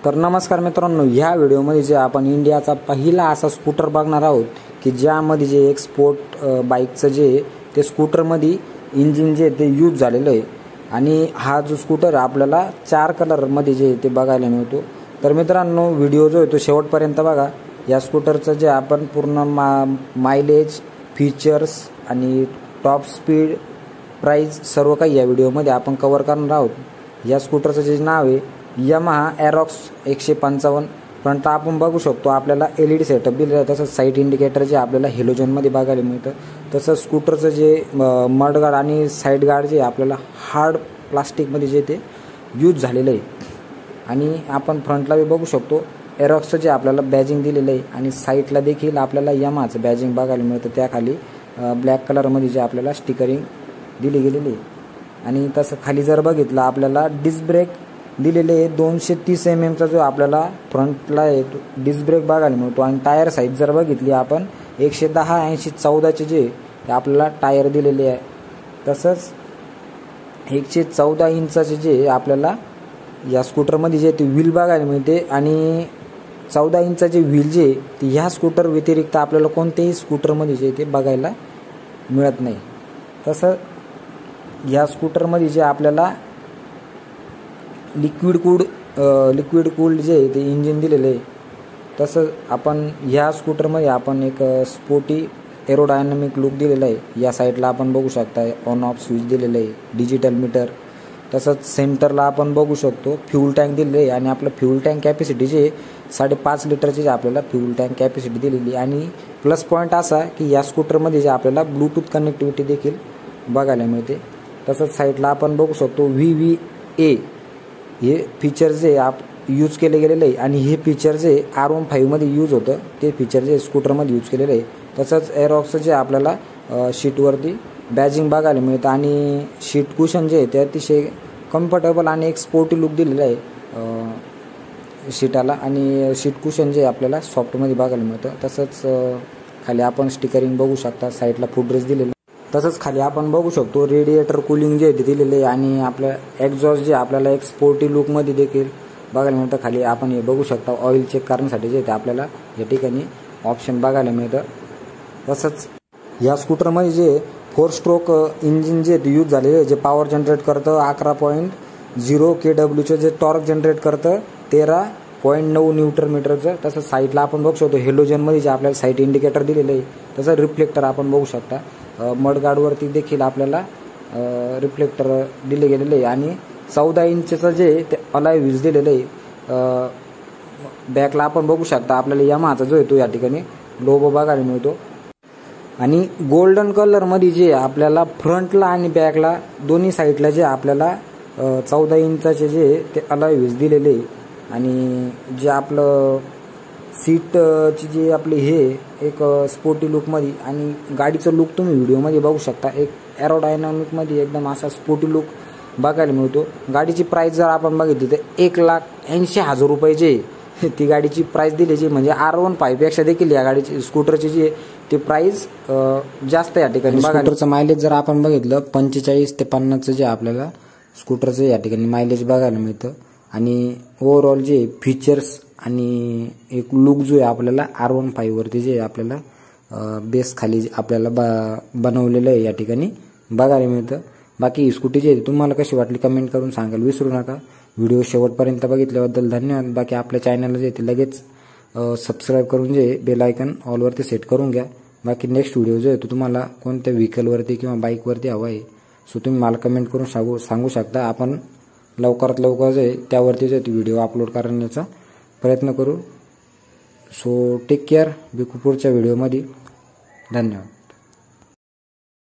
तर नमस्कार मित्रांनो, ह्या व्हिडिओमध्ये जे आपण इंडियाचा पहिला असा स्कूटर बघणार आहोत की ज्यामध्ये जे एक्सपोर्ट बाईकचं जे ते स्कूटरमध्ये इंजिन जे ते यूज झालेलं आहे आणि हा जो स्कूटर आपल्याला 4 कलरमध्ये जे ते बघायला मिळतो। तर मित्रांनो, व्हिडिओ जो आहे तो शेवटपर्यंत बघा। या स्कूटरचं जे आपण पूर्ण मायलेज, फीचर्स आणि टॉप स्पीड, प्राइस सर्व काही या व्हिडिओमध्ये आपण कव्हर करणार आहोत। या स्कूटरचं जे नाव आहे यामाहा एरोक्स 155। फ्रंट आपण बघू शकतो आपल्याला LED सेटअप दिलेला आहे, तसंच साईड इंडिकेटर जे आपल्याला हेलोजनमध्ये बघायला मिळतं। तसंच स्कूटरचं जे मडगार्ड आणि साईड गार्ड जे आपल्याला हार्ड प्लास्टिकमध्ये जे ते यूज झालेलं आहे आणि आपण फ्रंटला बी बघू शकतो एरोक्सचं जे आपल्याला बॅजिंग दिलेलं आहे आणि साईडला देखील आपल्याला यामाहाचं बॅजिंग बघायला मिळतं। त्याखाली ब्लॅक कलरमध्ये जे आपल्याला स्टिकरिंग दिली गेलेली आहे आणि तसं खाली जर बघितलं आपल्याला डिस्क ब्रेक दिलेले आहे 230 mm चा जो आपल्याला फ्रंटला डिस्क ब्रेक बघायला मिळतो आणि टायर साईज जर बघितली आपण 110/80/14 जे ते आपल्याला टायर दिलेले आहे। तसंच 114 इंचाचे जे आपल्याला या स्कूटरमध्ये जे ते व्हील बघायला मिळते आणि 14 इंचाचे व्हील जे ते ह्या स्कूटर व्यतिरिक्त आपल्याला कोणत्याही स्कूटरमध्ये जे ते बघायला मिळत नाही। तसं या स्कूटरमध्ये जे आपल्याला लिक्विड कूल्ड जे ते इंजिन दिलेलं आहे। तसं आपण ह्या स्कूटरमध्ये आपण एक स्पोर्टी एरोडायनामिक लुक दिलेला आहे। या साईडला आपण बघू शकता ऑन ऑफ स्विच दिलेलं आहे, डिजिटल मीटर। तसंच सेंटरला आपण बघू शकतो फ्यूल टँक दिलेलं आहे आणि आपलं फ्यूल टँक कॅपॅसिटी जे 5.5 लिटरची आपल्याला फ्यूल टँक कॅपॅसिटी दिलेली आणि प्लस पॉईंट असा की या स्कूटरमध्ये जे आपल्याला ब्लूटूथ कनेक्टिव्हिटी देखील बघायला मिळते। तसंच साईडला आपण बघू शकतो VVA हे फीचर जे यूज केले गेलेले आहे आणि हे फीचर जे R15 मध्ये यूज होतं ते फीचर जे स्कूटरमध्ये यूज केलेलं आहे। तसंच एरोक्सचं जे आपल्याला शीटवरती बॅजिंग बघायला मिळतं आणि शीट कुशन जे ते अतिशय कम्फर्टेबल आणि एक स्पोर्टी लुक दिलेला आहे शीटाला आणि शीट कुशन जे आपल्याला सॉफ्टमध्ये बघायला मिळतं। तसंच खाली आपण स्टिकरिंग बघू शकता, साईडला फुटरेस्ट दिलेलं। तसंच खाली आपण बघू शकतो रेडिएटर कूलिंग जे ते दिलेले आहे आणि आपलं एक्झॉस्ट जे आपल्याला एक स्पोर्टी लुकमध्ये देखील बघायला मिळतं। खाली आपण हे बघू शकता ऑइल चेक करण्यासाठी जे ते आपल्याला या ठिकाणी ऑप्शन बघायला मिळतं। तसंच या स्कूटरमध्ये जे 4 स्ट्रोक इंजिन जे यूज झालेले आहे जे पॉवर जनरेट करतं 11.0 kW जे टॉर्क जनरेट करतं 13.9 न्यूटन मीटरचं। तसंच साईडला आपण बघू शकतो हेलोजनमध्ये जे आपल्याला साईड इंडिकेटर दिलेलं आहे तसं रिफ्लेक्टर आपण बघू शकता। मडगार्डवरती देखील आपल्याला रिफ्लेक्टर दिले गेलेले आहे आणि 14 इंचचं जे ते अलॉय व्हील्स दिलेलं आहे। बॅकला आपण बघू शकता आपल्याला यामाहाचा जो येतो या ठिकाणी लोगो बघायला मिळतो आणि गोल्डन कलरमध्ये जे आपल्याला फ्रंटला आणि बॅकला दोन्ही साईडला जे आपल्याला 14 इंचाचे जे ते अलॉय व्हील्स दिलेले आहे आणि जे आपलं सीटची जी आपली हे एक स्पोर्टी लुकमध्ये आणि गाडीचं लुक तुम्ही व्हिडिओमध्ये बघू शकता एक एरोडायनामिकमध्ये एकदम असा स्पोर्टी लुक बघायला मिळतो। गाडीची प्राइस जर आपण बघितली तर 1,80,000 रुपये जे ती गाडीची प्राइस दिली म्हणजे R15 पेक्षा देखील या गाडीची स्कूटरची जी ती प्राइस जास्त या ठिकाणी। स्कूटरचं मायलेज जर आपण बघितलं 45 ते 50 जे आपल्याला स्कूटरचं या ठिकाणी मायलेज बघायला मिळतं आणि ओव्हरऑल जे फीचर्स आणि एक लुक जो आहे आपल्याला R15 वरती जे आपल्याला बेस खाली आपल्याला बनवलेलं आहे या ठिकाणी बघायला मिळतं। बाकी स्कूटी जी आहे तुम्हाला कशी वाटली कमेंट करून सांगायला विसरू नका। व्हिडिओ शेवटपर्यंत बघितल्याबद्दल धन्यवाद। बाकी आपल्या चॅनलला जे ते लगेच सबस्क्राईब करून जे बेल आयकन ऑलवरती सेट करून घ्या। बाकी नेक्स्ट व्हिडिओ जो आहे तो तुम्हाला कोणत्या व्हेकलवरती किंवा बाईकवरती हवा आहे सो तुम्ही मला कमेंट करून सांगू शकता। आपण लवकरात लवकर जे त्यावरती जे व्हिडिओ अपलोड करण्याचा प्रयत्न करू। सो टेक केअर, भेटू पुढच्या व्हिडिओमध्ये। धन्यवाद।